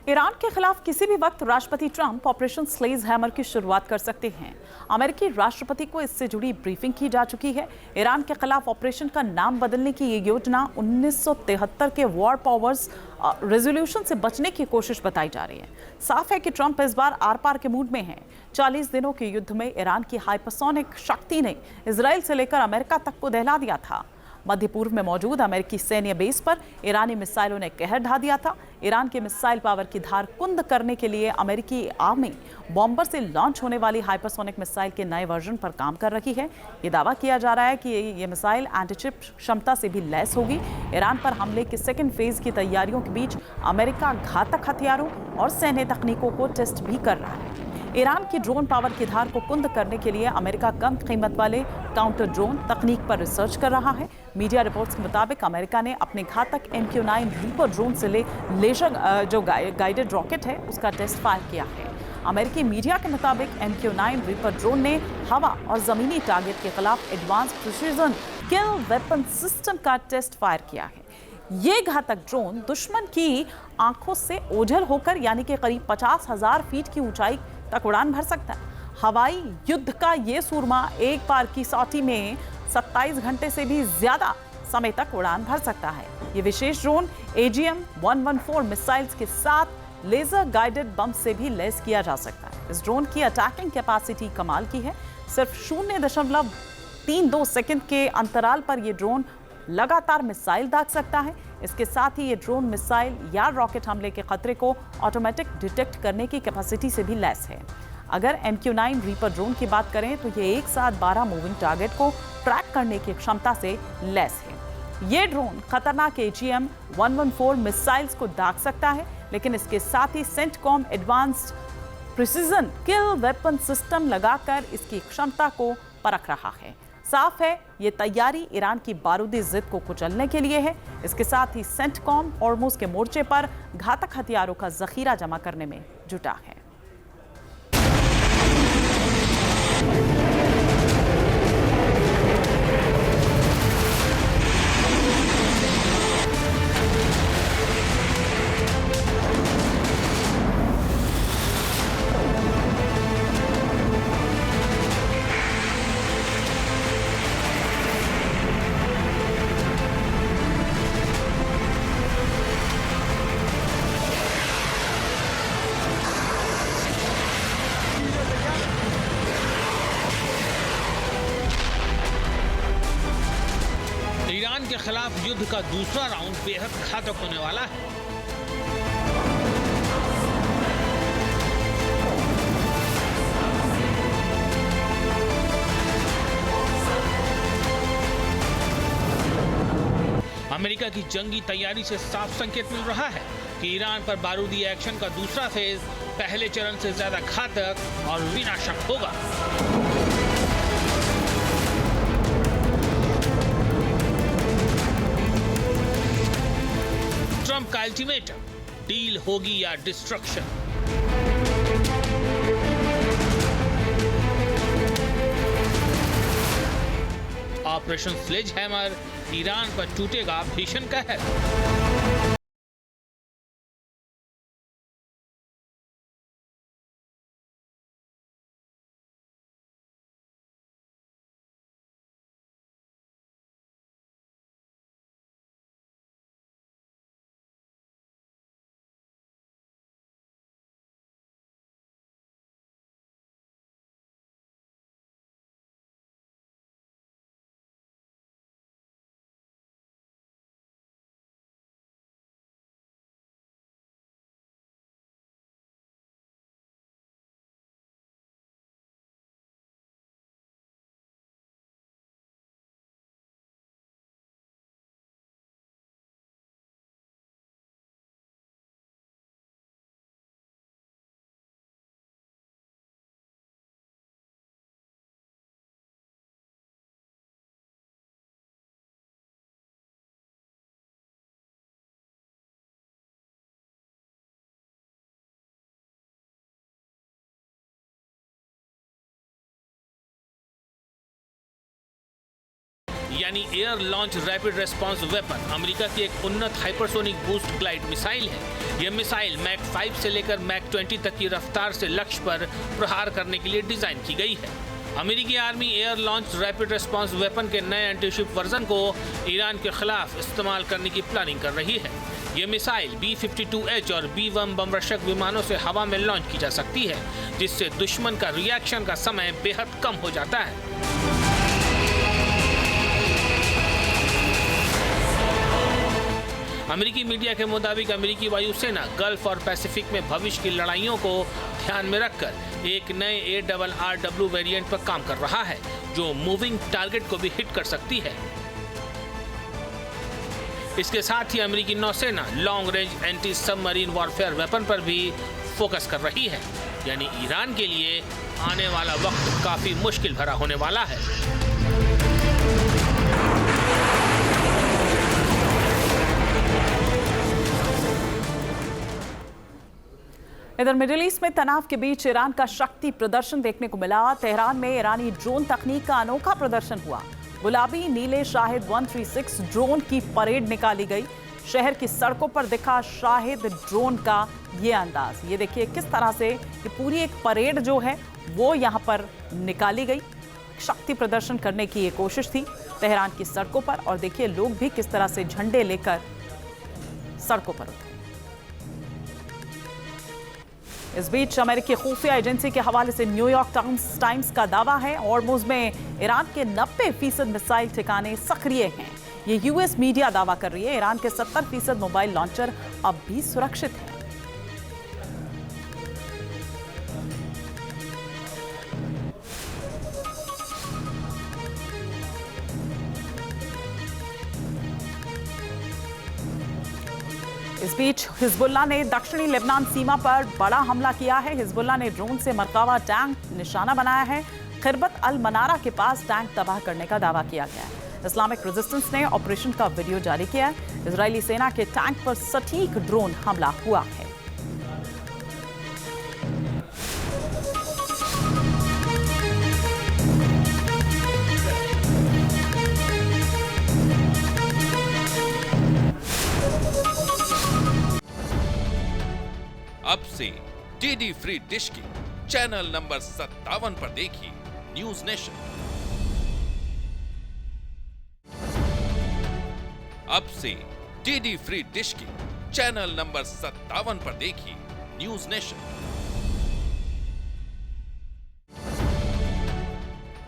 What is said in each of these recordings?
Iran के खिलाफ किसी भी वक्त राष्ट्रपति ट्रंप ऑपरेशन स्लेज हैमर की शुरुआत कर सकते हैं। अमेरिकी राष्ट्रपति को इससे जुड़ी ब्रीफिंग की जा चुकी है। ईरान के खिलाफ ऑपरेशन का नाम बदलने की ये योजना 1973 के वॉर पावर्स रेजोल्यूशन से बचने की कोशिश बताई जा रही है। साफ है कि ट्रंप इस बार आर पार के मूड में हैं। 40 दिनों के युद्ध में ईरान की हाइपरसोनिक शक्ति ने इजराइल से लेकर अमेरिका तक को दहला दिया था। मध्य पूर्व में मौजूद अमेरिकी सैन्य बेस पर ईरानी मिसाइलों ने कहर ढा दिया था। ईरान के मिसाइल पावर की धार कुंद करने के लिए अमेरिकी आर्मी बॉम्बर से लॉन्च होने वाली हाइपरसोनिक मिसाइल के नए वर्जन पर काम कर रही है। ये दावा किया जा रहा है कि ये मिसाइल एंटीचिप क्षमता से भी लैस होगी। ईरान पर हमले के सेकेंड फेज की तैयारियों के बीच अमेरिका घातक हथियारों और सैन्य तकनीकों को टेस्ट भी कर रहा है। ईरान की ड्रोन पावर की धार को कुंद करने के लिए अमेरिका कम कीमत वाले काउंटर ड्रोन तकनीक पर रिसर्च कर रहा है। मीडिया रिपोर्ट्स के मुताबिक अमेरिका ने अपने घातक MQ-9 रीपर ड्रोन से लेजर जो गाइडेड रॉकेट है उसका टेस्ट फायर किया है। अमेरिकी मीडिया के मुताबिक MQ-9 रीपर ड्रोन ने हवा और जमीनी टारगेट के खिलाफ एडवांस प्रिसीजन किल वेपन सिस्टम का टेस्ट फायर किया है। ये घातक ड्रोन दुश्मन की आंखों से ओझल होकर यानी कि करीब 50,000 फीट की ऊंचाई तक उड़ान भर सकता है। हवाई युद्ध का ये सूरमा एक बार की सौटी में 27 घंटे से भी ज्यादा समय तक उड़ान भर सकता है। ये विशेष ड्रोन AGM-114 मिसाइल्स के साथ लेजर गाइडेड बम से भी लैस किया जा सकता है। इस ड्रोन की अटैकिंग कैपेसिटी कमाल की है। सिर्फ 0.32 सेकंड के अंतराल पर यह ड्रोन लगातार मिसाइल दाग सकता है। इसके साथ ही ये ड्रोन मिसाइल या रॉकेट हमले के खतरे को ऑटोमेटिक डिटेक्ट करने की कैपेसिटी से भी लैस है। अगर MQ-9 रीपर ड्रोन की बात करें तो ये एक साथ 12 मूविंग टारगेट को ट्रैक करने की क्षमता से लैस है। ये ड्रोन खतरनाक AGM-114 मिसाइल्स को दाग सकता है, लेकिन इसके साथ ही सेंटकॉम एडवांस्ड प्रिसीजन किल वेपन सिस्टम लगाकर इसकी क्षमता को परख रहा है। साफ है ये तैयारी ईरान की बारूदी जिद को कुचलने के लिए है। इसके साथ ही सेंटकॉम हॉर्मुज के मोर्चे पर घातक हथियारों का जखीरा जमा करने में जुटा है। ईरान के खिलाफ युद्ध का दूसरा राउंड बेहद घातक होने वाला है। अमेरिका की जंगी तैयारी से साफ संकेत मिल रहा है कि ईरान पर बारूदी एक्शन का दूसरा फेज पहले चरण से ज्यादा घातक और विनाशक होगा। ट्रंप का अल्टीमेटम, डील होगी या destruction. Operation sledge hammer, Iran पर टूटेगा भीषण कहर। यानी air launch rapid response weapon America की एक उन्नत हाइपरसोनिक बूस्ट ग्लाइड मिसाइल है। यह मिसाइल मैक 5 से लेकर मैक 20 तक की रफ्तार से लक्ष्य पर प्रहार करने के लिए डिजाइन की गई है। अमेरिकी army air launch rapid response weapon के नए एंटीशिप वर्जन को ईरान के खिलाफ इस्तेमाल करने की प्लानिंग कर रही है। ये मिसाइल B-52H और B-1 बमरक्षक विमानों से हवा में लॉन्च की जा सकती है, जिससे दुश्मन का रिएक्शन का समय बेहद कम हो जाता है। अमेरिकी मीडिया के मुताबिक अमेरिकी वायुसेना गल्फ और पैसिफिक में भविष्य की लड़ाइयों को ध्यान में रखकर एक नए ARRW वेरिएंट पर काम कर रहा है, जो मूविंग टारगेट को भी हिट कर सकती है। इसके साथ ही अमेरिकी नौसेना long range anti submarine warfare weapon पर भी फोकस कर रही है, यानी ईरान के लिए आने वाला वक्त काफी मुश्किल भरा होने वाला है। इधर मिडिल ईस्ट में तनाव के बीच ईरान का शक्ति प्रदर्शन देखने को मिला। तेहरान में ईरानी ड्रोन तकनीक का अनोखा प्रदर्शन हुआ। गुलाबी नीले शाहिद 136 ड्रोन की परेड निकाली गई। शहर की सड़कों पर दिखा शाहिद ड्रोन का ये अंदाज। ये देखिए किस तरह से ये पूरी एक परेड जो है वो यहाँ पर निकाली गई। शक्ति प्रदर्शन करने की ये कोशिश थी तेहरान की सड़कों पर, और देखिए लोग भी किस तरह से झंडे लेकर सड़कों पर उतरे। इस बीच अमेरिकी खुफिया एजेंसी के हवाले से न्यूयॉर्क टाइम्स का दावा है हॉर्मुज़ में ईरान के 90% मिसाइल ठिकाने सक्रिय हैं। ये यूएस मीडिया दावा कर रही है। ईरान के 70% मोबाइल लॉन्चर अब भी सुरक्षित हैं। इस बीच हिजबुल्लाह ने दक्षिणी लेबनान सीमा पर बड़ा हमला किया है। हिजबुल्लाह ने ड्रोन से मरकावा टैंक निशाना बनाया है। खिरबत अल मनारा के पास टैंक तबाह करने का दावा किया गया है। इस्लामिक रेजिस्टेंस ने ऑपरेशन का वीडियो जारी किया है। इजरायली सेना के टैंक पर सटीक ड्रोन हमला हुआ है। अब से डीडी फ्री डिश की चैनल नंबर 57 पर देखिए न्यूज नेशन। अब से डीडी फ्री डिश की चैनल नंबर 57 पर देखिए न्यूज नेशन।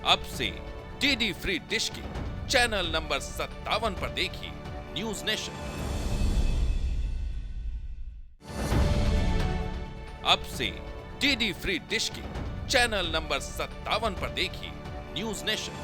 अब से डीडी फ्री डिश की चैनल नंबर 57 पर देखिए न्यूज नेशन। अब से डीडी फ्री डिश की चैनल नंबर 57 पर देखिए न्यूज नेशन।